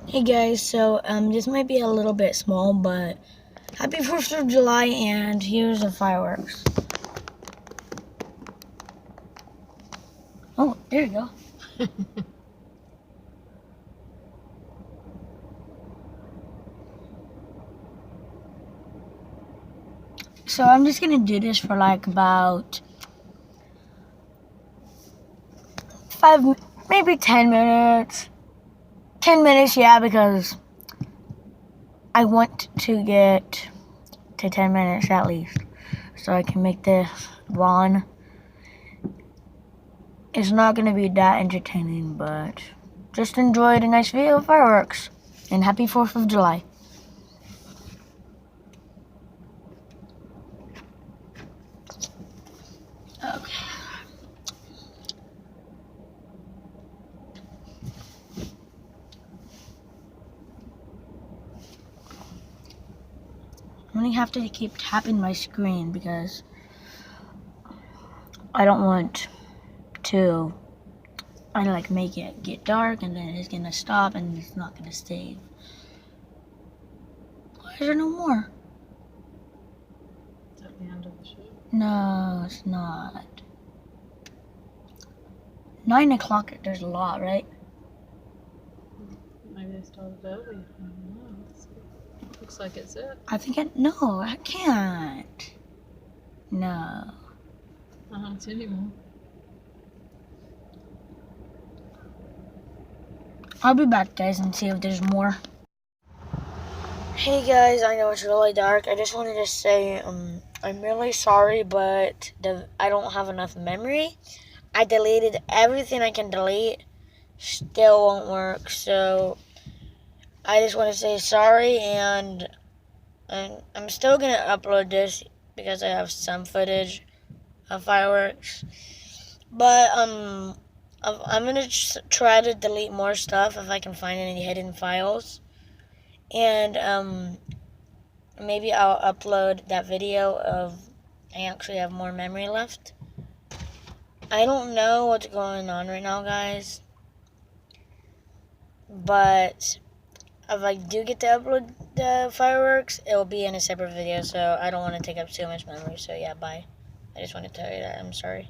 Hey guys, so this might be a little bit small, but happy 4th of July, and here's the fireworks. Oh, there you go. So I'm just gonna do this for like about 5, maybe 10 minutes. 10 minutes, yeah, because I want to get to 10 minutes at least, so I can make this one. It's not gonna be that entertaining, but just enjoy the nice video of fireworks. And happy 4th of July. Okay. I'm gonna have to keep tapping my screen because I don't want to make it get dark and then it's gonna stop and it's not gonna save. Why is there no more? Is that the end of the show? No, it's not. 9 o'clock, there's a lot, right? Maybe they started early. I don't know. Looks like it's it. No, I can't. No. I don't see anymore. I'll be back, guys, and see if there's more. Hey guys, I know it's really dark. I just wanted to say I'm really sorry, but I don't have enough memory. I deleted everything I can delete. Still won't work, so I just want to say sorry, and I'm still going to upload this because I have some footage of fireworks. But I'm going to try to delete more stuff if I can find any hidden files. And maybe I'll upload that video of I actually have more memory left. I don't know what's going on right now, guys. But if I do get to upload the fireworks, it will be in a separate video, so I don't want to take up too much memory. So yeah, bye. I just want to tell you that I'm sorry.